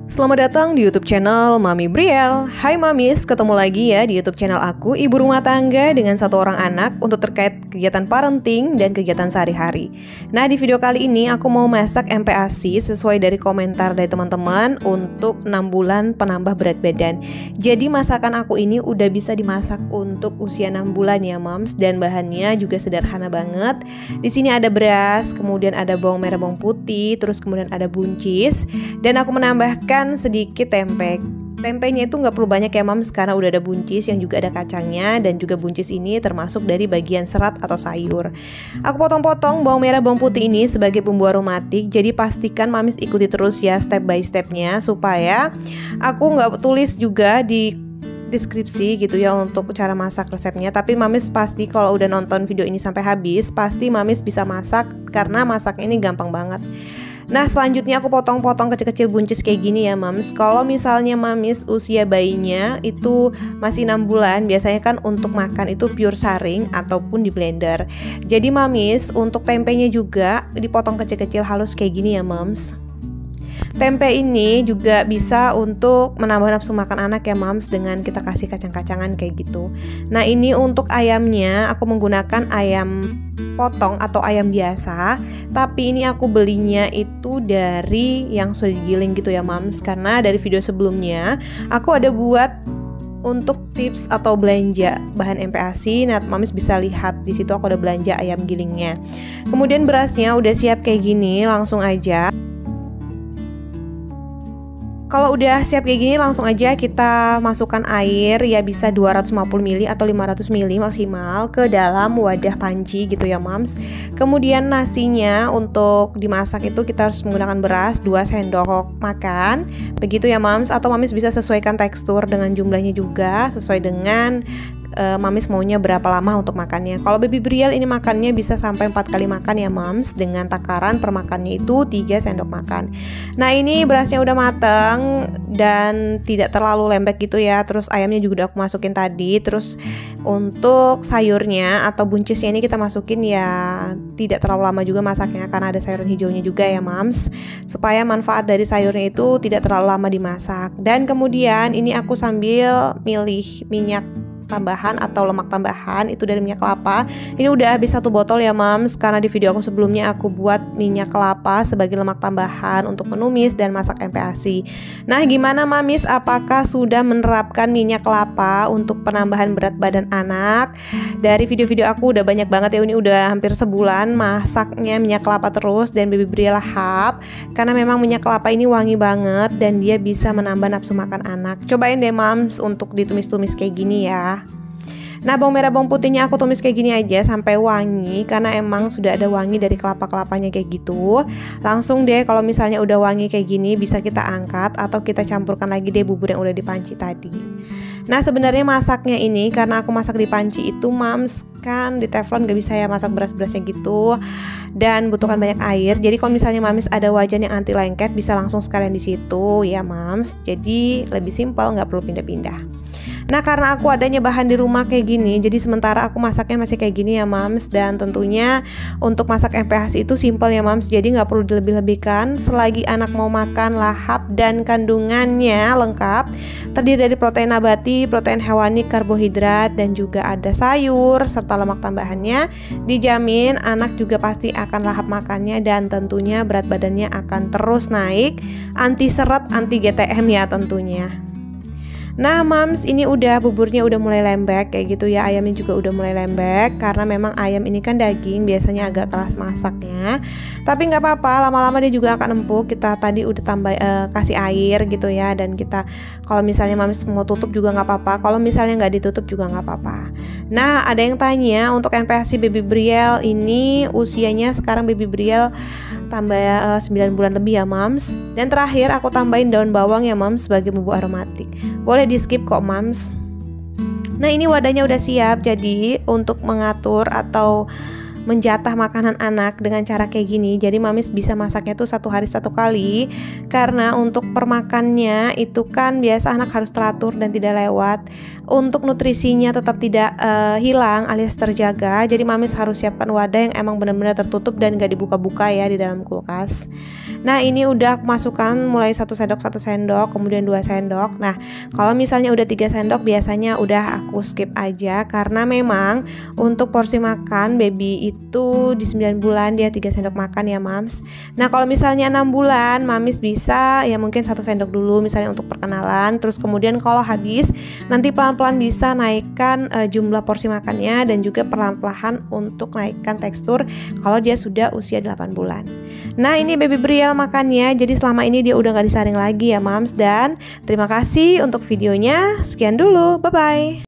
Selamat datang di YouTube channel Mami Briel. Hai Mamis, ketemu lagi ya di YouTube channel aku, ibu rumah tangga dengan satu orang anak untuk terkait kegiatan parenting dan kegiatan sehari-hari. Nah, di video kali ini aku mau masak MPASI sesuai dari komentar dari teman-teman untuk 6 bulan penambah berat badan. Jadi masakan aku ini udah bisa dimasak untuk usia 6 bulan ya Mams, dan bahannya juga sederhana banget. Di sini ada beras, kemudian ada bawang merah, bawang putih, terus kemudian ada buncis, dan aku menambahkan sedikit tempe. Tempenya itu nggak perlu banyak ya Mams, karena udah ada buncis yang juga ada kacangnya, dan juga buncis ini termasuk dari bagian serat atau sayur. Aku potong-potong bawang merah bawang putih ini sebagai bumbu aromatik, jadi pastikan Mamis ikuti terus ya step by stepnya, supaya aku nggak tulis juga di deskripsi gitu ya untuk cara masak resepnya. Tapi Mamis pasti kalau udah nonton video ini sampai habis, pasti Mamis bisa masak karena masaknya ini gampang banget. Nah, selanjutnya aku potong-potong kecil-kecil buncis kayak gini ya Mams. Kalau misalnya Mamis usia bayinya itu masih 6 bulan, biasanya kan untuk makan itu pure saring ataupun di blender. Jadi Mamis untuk tempenya juga dipotong kecil-kecil halus kayak gini ya Mams. Tempe ini juga bisa untuk menambah nafsu makan anak ya Mams, dengan kita kasih kacang-kacangan kayak gitu. Nah, ini untuk ayamnya aku menggunakan ayam potong atau ayam biasa, tapi ini aku belinya itu dari yang sudah digiling gitu ya Mams, karena dari video sebelumnya aku ada buat untuk tips atau belanja bahan MPASI. Nah, Mamis bisa lihat di situ aku ada belanja ayam gilingnya. Kemudian berasnya udah siap kayak gini, langsung aja. Kalau udah siap kayak gini, langsung aja kita masukkan air, ya bisa 250 ml atau 500 ml maksimal ke dalam wadah panci gitu ya Mams. Kemudian nasinya untuk dimasak itu kita harus menggunakan beras 2 sendok makan. Begitu ya Mams, atau Mamis bisa sesuaikan tekstur dengan jumlahnya juga, sesuai dengan Mamis maunya berapa lama untuk makannya. Kalau baby Briel ini makannya bisa sampai 4 kali makan ya Mams, dengan takaran per makannya itu 3 sendok makan. Nah, ini berasnya udah mateng dan tidak terlalu lembek gitu ya. Terus ayamnya juga udah aku masukin tadi. Terus untuk sayurnya atau buncisnya ini kita masukin ya tidak terlalu lama juga masaknya, karena ada sayuran hijaunya juga ya Mams, supaya manfaat dari sayurnya itu tidak terlalu lama dimasak. Dan kemudian ini aku sambil milih minyak tambahan atau lemak tambahan itu dari minyak kelapa. Ini udah habis 1 botol ya Mams, karena di video aku sebelumnya aku buat minyak kelapa sebagai lemak tambahan untuk menumis dan masak MPASI. Nah, gimana Mamis, apakah sudah menerapkan minyak kelapa untuk penambahan berat badan anak? Dari video-video aku udah banyak banget ya, ini udah hampir sebulan masaknya minyak kelapa terus, dan baby Briel lahap karena memang minyak kelapa ini wangi banget dan dia bisa menambah nafsu makan anak. Cobain deh Mams untuk ditumis-tumis kayak gini ya. Nah, bawang merah bawang putihnya aku tumis kayak gini aja sampai wangi, karena emang sudah ada wangi dari kelapa-kelapanya kayak gitu. Langsung deh kalau misalnya udah wangi kayak gini bisa kita angkat atau kita campurkan lagi deh bubur yang udah dipanci tadi. Nah, sebenarnya masaknya ini karena aku masak di panci itu Mams, kan di teflon gak bisa ya masak beras-berasnya gitu, dan butuhkan banyak air. Jadi kalau misalnya Mamis ada wajan yang anti lengket bisa langsung sekalian di situ ya Mams. Jadi lebih simpel, nggak perlu pindah-pindah. Nah, karena aku adanya bahan di rumah kayak gini, jadi sementara aku masaknya masih kayak gini ya Mams. Dan tentunya untuk masak MPASI itu simpel ya Mams, jadi nggak perlu dilebih-lebihkan. Selagi anak mau makan lahap dan kandungannya lengkap, terdiri dari protein nabati, protein hewani, karbohidrat, dan juga ada sayur serta lemak tambahannya, dijamin anak juga pasti akan lahap makannya, dan tentunya berat badannya akan terus naik, anti seret, anti GTM ya tentunya. Nah Mams, ini udah buburnya udah mulai lembek kayak gitu ya, ayamnya juga udah mulai lembek, karena memang ayam ini kan daging, biasanya agak keras masaknya. Tapi nggak apa-apa, lama-lama dia juga akan empuk. Kita tadi udah tambah kasih air gitu ya, dan kita kalau misalnya Mams mau tutup juga nggak apa-apa, kalau misalnya nggak ditutup juga nggak apa-apa. Nah, ada yang tanya untuk MPASI baby Briel ini usianya sekarang baby Briel tambah 9 bulan lebih ya Mams. Dan terakhir aku tambahin daun bawang ya Mams sebagai bumbu aromatik. Boleh di skip kok Mams. Nah, ini wadahnya udah siap, jadi untuk mengatur atau menjatah makanan anak dengan cara kayak gini. Jadi mamis bisa masaknya tuh 1 hari 1 kali, karena untuk permakannya itu kan biasa anak harus teratur dan tidak lewat. Untuk nutrisinya tetap tidak hilang alias terjaga, jadi mamis harus siapkan wadah yang emang benar-benar tertutup dan gak dibuka-buka ya di dalam kulkas. Nah ini udah aku masukkan mulai 1 sendok, 1 sendok, kemudian 2 sendok. Nah kalau misalnya udah 3 sendok biasanya udah aku skip aja, karena memang untuk porsi makan baby itu di 9 bulan dia 3 sendok makan ya mams. Nah kalau misalnya 6 bulan mamis bisa ya mungkin 1 sendok dulu misalnya untuk perkenalan, terus kemudian kalau habis nanti pelan-pelan bisa naikkan jumlah porsi makannya, dan juga pelan-pelan untuk naikkan tekstur kalau dia sudah usia 8 bulan. Nah ini baby Brielle makannya, jadi selama ini dia udah gak disaring lagi ya mams. Dan terima kasih untuk videonya, sekian dulu, bye bye.